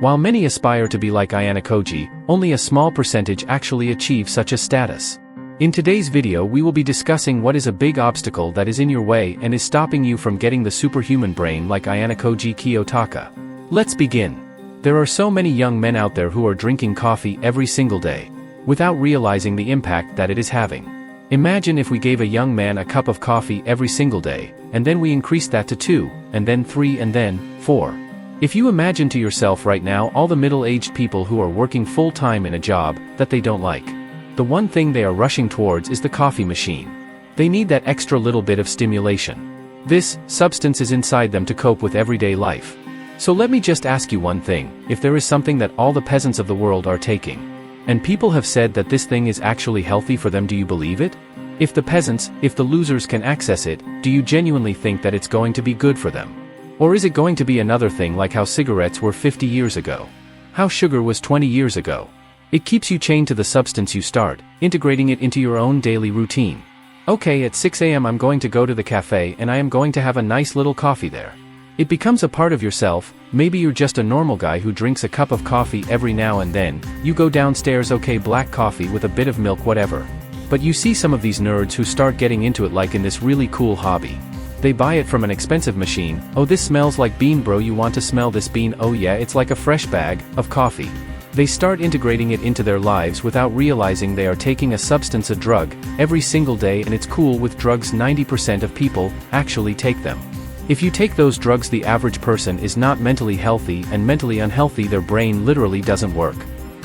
While many aspire to be like Ayanokoji, only a small percentage actually achieve such a status. In today's video we will be discussing what is a big obstacle that is in your way and is stopping you from getting the superhuman brain like Ayanokoji Kiyotaka. Let's begin. There are so many young men out there who are drinking coffee every single day, without realizing the impact that it is having. Imagine if we gave a young man a cup of coffee every single day, and then we increased that to 2, and then 3 and then 4. If you imagine to yourself right now all the middle-aged people who are working full-time in a job that they don't like. The one thing they are rushing towards is the coffee machine. They need that extra little bit of stimulation. This substance is inside them to cope with everyday life. So let me just ask you one thing, if there is something that all the peasants of the world are taking, and people have said that this thing is actually healthy for them, do you believe it? If the peasants, if the losers can access it, do you genuinely think that it's going to be good for them? Or is it going to be another thing like how cigarettes were 50 years ago? How sugar was 20 years ago? It keeps you chained to the substance you start, integrating it into your own daily routine. Okay, at 6 a.m. I'm going to go to the cafe and I am going to have a nice little coffee there. It becomes a part of yourself. Maybe you're just a normal guy who drinks a cup of coffee every now and then. You go downstairs, okay, black coffee with a bit of milk, whatever. But you see some of these nerds who start getting into it like in this really cool hobby. They buy it from an expensive machine. Oh, this smells like bean, bro, you want to smell this bean? Oh yeah, it's like a fresh bag of coffee. They start integrating it into their lives without realizing they are taking a substance, a drug, every single day, and it's cool with drugs. 90% of people actually take them. If you take those drugs, the average person is not mentally healthy, and mentally unhealthy, their brain literally doesn't work.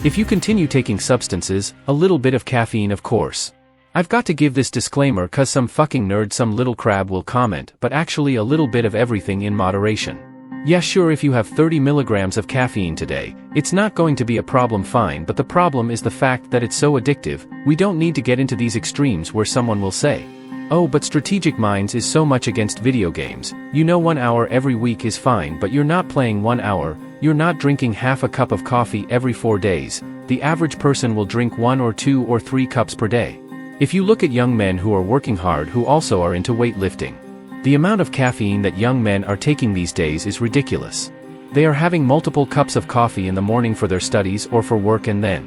If you continue taking substances, a little bit of caffeine of course. I've got to give this disclaimer cause some fucking nerd, some little crab will comment, but actually a little bit of everything in moderation. Yeah sure, if you have 30 milligrams of caffeine today, it's not going to be a problem, fine, but the problem is the fact that it's so addictive. We don't need to get into these extremes where someone will say, oh, but Strategic Minds is so much against video games. You know, 1 hour every week is fine, but you're not playing 1 hour, you're not drinking half a cup of coffee every 4 days. The average person will drink 1 or 2 or 3 cups per day. If you look at young men who are working hard who also are into weightlifting, the amount of caffeine that young men are taking these days is ridiculous. They are having multiple cups of coffee in the morning for their studies or for work, and then,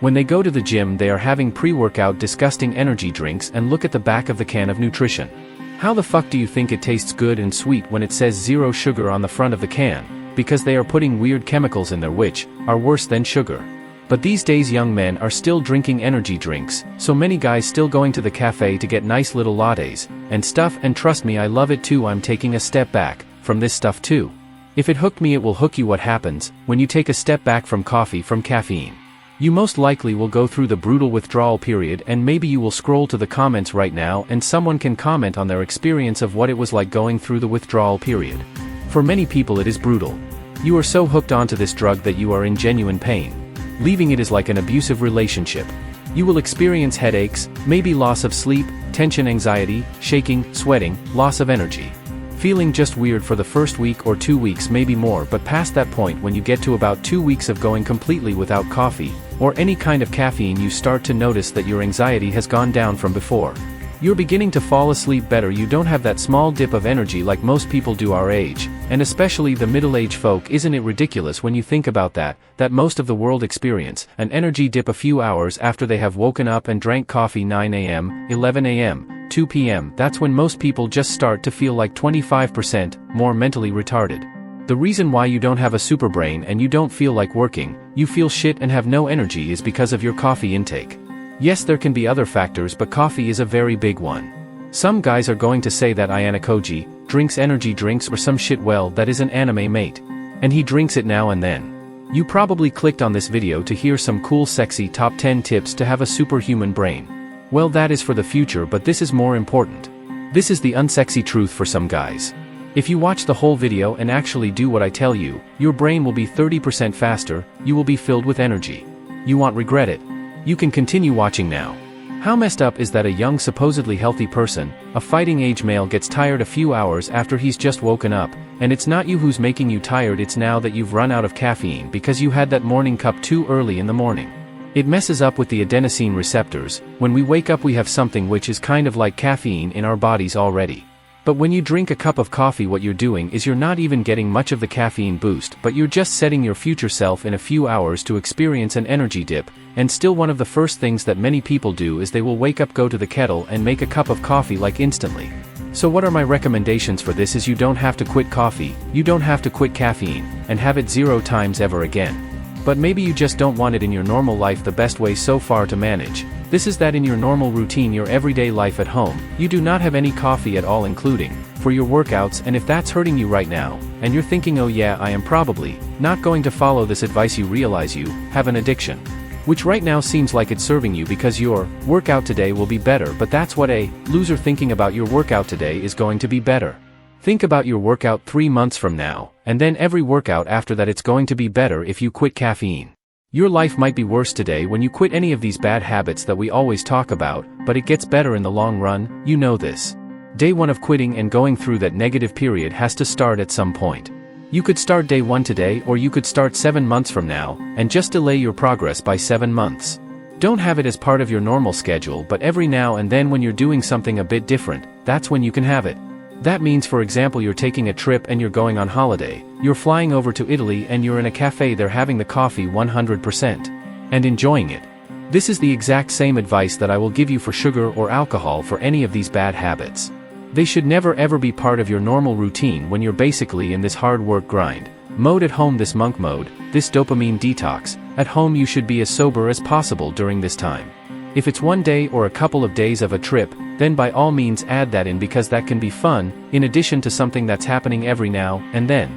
when they go to the gym, they are having pre-workout disgusting energy drinks, and look at the back of the can of nutrition. How the fuck do you think it tastes good and sweet when it says 0 sugar on the front of the can? Because they are putting weird chemicals in there which are worse than sugar. But these days young men are still drinking energy drinks, so many guys still going to the cafe to get nice little lattes and stuff, and trust me, I love it too. I'm taking a step back from this stuff too. If it hooked me, it will hook you. What happens when you take a step back from coffee, from caffeine? You most likely will go through the brutal withdrawal period, and maybe you will scroll to the comments right now and someone can comment on their experience of what it was like going through the withdrawal period. For many people it is brutal. You are so hooked onto this drug that you are in genuine pain. Leaving it is like an abusive relationship. You will experience headaches, maybe loss of sleep, tension, anxiety, shaking, sweating, loss of energy. Feeling just weird for the first week or 2 weeks, maybe more, but past that point, when you get to about 2 weeks of going completely without coffee or any kind of caffeine, you start to notice that your anxiety has gone down from before. You're beginning to fall asleep better. You don't have that small dip of energy like most people do our age, and especially the middle-aged folk. Isn't it ridiculous when you think about that most of the world experience an energy dip a few hours after they have woken up and drank coffee? 9 a.m., 11 a.m., 2 p.m. That's when most people just start to feel like 25% more mentally retarded. The reason why you don't have a super brain and you don't feel like working, you feel shit and have no energy, is because of your coffee intake. Yes, there can be other factors, but coffee is a very big one. Some guys are going to say that Ayanokoji drinks energy drinks or some shit. Well, that is an anime mate. And he drinks it now and then. You probably clicked on this video to hear some cool sexy top 10 tips to have a superhuman brain. Well, that is for the future, but this is more important. This is the unsexy truth for some guys. If you watch the whole video and actually do what I tell you, your brain will be 30% faster, you will be filled with energy. You won't regret it. You can continue watching now. How messed up is that a young, supposedly healthy person, a fighting age male, gets tired a few hours after he's just woken up, and it's not you who's making you tired, it's now that you've run out of caffeine because you had that morning cup too early in the morning. It messes up with the adenosine receptors. When we wake up we have something which is kind of like caffeine in our bodies already. But when you drink a cup of coffee, what you're doing is you're not even getting much of the caffeine boost, but you're just setting your future self in a few hours to experience an energy dip. And still, one of the first things that many people do is they will wake up, go to the kettle, and make a cup of coffee like instantly. So what are my recommendations for this is you don't have to quit coffee, you don't have to quit caffeine, and have it 0 times ever again. But maybe you just don't want it in your normal life. The best way so far to manage this is that in your normal routine, your everyday life at home, you do not have any coffee at all, including for your workouts. And if that's hurting you right now, and you're thinking, oh yeah, I am probably not going to follow this advice, you realize you have an addiction, which right now seems like it's serving you because your workout today will be better. But that's what a loser thinking about your workout today is going to be better. Think about your workout 3 months from now, and then every workout after that it's going to be better if you quit caffeine. Your life might be worse today when you quit any of these bad habits that we always talk about, but it gets better in the long run, you know this. Day 1 of quitting and going through that negative period has to start at some point. You could start day 1 today, or you could start 7 months from now, and just delay your progress by 7 months. Don't have it as part of your normal schedule, but every now and then when you're doing something a bit different, that's when you can have it. That means, for example, you're taking a trip and you're going on holiday, you're flying over to Italy and you're in a cafe there having the coffee 100% and enjoying it. This is the exact same advice that I will give you for sugar or alcohol, for any of these bad habits. They should never ever be part of your normal routine when you're basically in this hard work grind mode at home, this monk mode, this dopamine detox. At home you should be as sober as possible during this time. If it's 1 day or a couple of days of a trip, then by all means add that in, because that can be fun, in addition to something that's happening every now and then.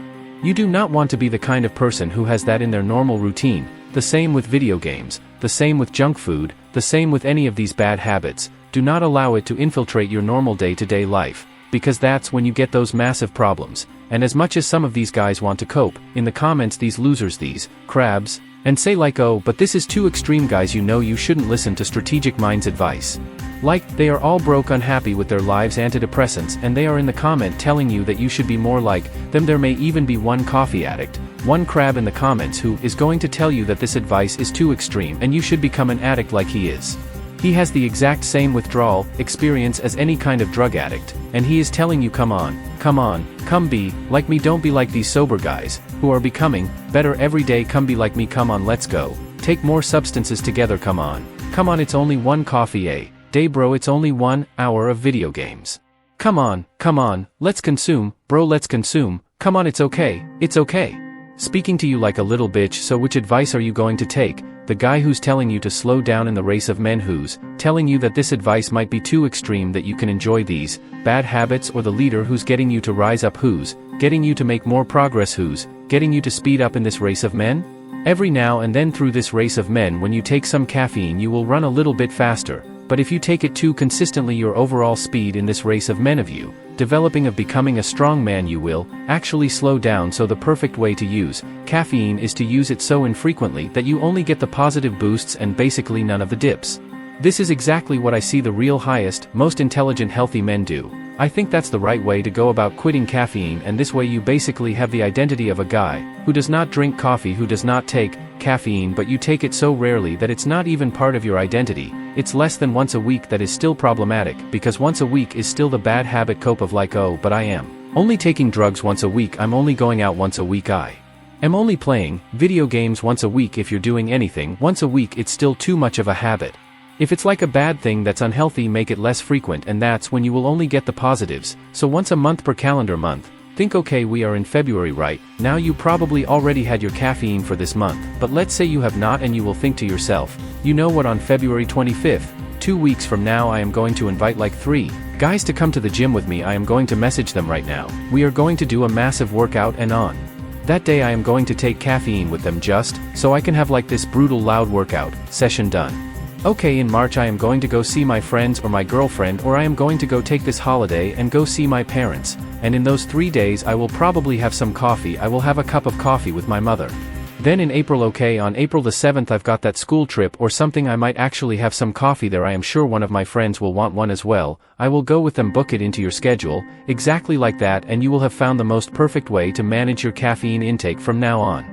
You do not want to be the kind of person who has that in their normal routine. The same with video games, the same with junk food, the same with any of these bad habits. Do not allow it to infiltrate your normal day-to-day life, because that's when you get those massive problems. And as much as some of these guys want to cope, in the comments, these losers, these crabs, and say like, oh, but this is too extreme, guys, you know you shouldn't listen to Strategic Mind's advice. Like, they are all broke, unhappy with their lives, antidepressants, and they are in the comment telling you that you should be more like them. There may even be one coffee addict, one crab in the comments who is going to tell you that this advice is too extreme and you should become an addict like he is. He has the exact same withdrawal experience as any kind of drug addict, and he is telling you, come on, come be like me, don't be like these sober guys, who are becoming better every day. Come be like me, come on, let's go, take more substances together, come on, it's only 1 coffee a day, bro, it's only 1 hour of video games. Come on, let's consume, bro, let's consume, come on, it's okay. Speaking to you like a little bitch. So which advice are you going to take? The guy who's telling you to slow down in the race of men, who's telling you that this advice might be too extreme, that you can enjoy these bad habits, or the leader who's getting you to rise up, who's getting you to make more progress, who's getting you to speed up in this race of men? Every now and then through this race of men, when you take some caffeine, you will run a little bit faster. But if you take it too consistently, your overall speed in this race of men of you developing, of becoming a strong man, you will actually slow down. So the perfect way to use caffeine is to use it so infrequently that you only get the positive boosts and basically none of the dips. This is exactly what I see the real highest, most intelligent, healthy men do. I think that's the right way to go about quitting caffeine, and this way you basically have the identity of a guy who does not drink coffee, who does not take caffeine, but you take it so rarely that it's not even part of your identity. It's less than once a week. That is still problematic, because once a week is still the bad habit cope of, like, oh, but I am only taking drugs once a week, I'm only going out once a week, I am only playing video games once a week. If you're doing anything once a week, it's still too much of a habit. If it's like a bad thing that's unhealthy, make it less frequent, and that's when you will only get the positives. So once a month per calendar month. Think, okay, we are in February right now, you probably already had your caffeine for this month, but let's say you have not, and you will think to yourself, you know what, on February 25th, 2 weeks from now, I am going to invite like 3 guys to come to the gym with me. I am going to message them right now. We are going to do a massive workout, and on that day I am going to take caffeine with them just so I can have like this brutal loud workout session done. Okay, in March I am going to go see my friends or my girlfriend, or I am going to go take this holiday and go see my parents, and in those 3 days I will probably have some coffee. I will have a cup of coffee with my mother. Then in April, okay, on April the 7th I've got that school trip or something, I might actually have some coffee there. I am sure one of my friends will want one as well. I will go with them. Book it into your schedule, exactly like that, and you will have found the most perfect way to manage your caffeine intake from now on.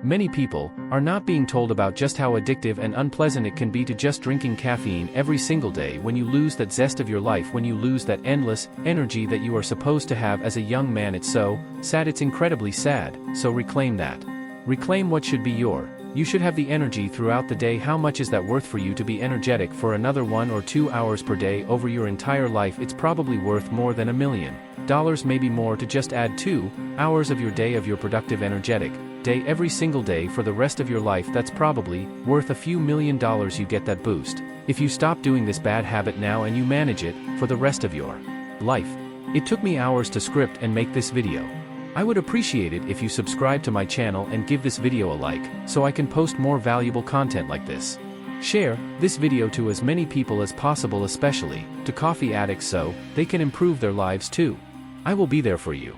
Many people are not being told about just how addictive and unpleasant it can be to just drinking caffeine every single day when you lose that zest of your life, when you lose that endless energy that you are supposed to have as a young man. It's so sad, it's incredibly sad, so reclaim that. Reclaim what should be your. You should have the energy throughout the day. How much is that worth for you to be energetic for another 1 or 2 hours per day over your entire life? It's probably worth more than $1 million, maybe more, to just add 2 hours of your day, of your productive, energetic day every single day for the rest of your life. That's probably worth a few $1 million. You get that boost if you stop doing this bad habit now and you manage it for the rest of your life. It took me hours to script and make this video. I would appreciate it if you subscribe to my channel and give this video a like, so I can post more valuable content like this. Share this video to as many people as possible, especially to coffee addicts, so they can improve their lives too. I will be there for you.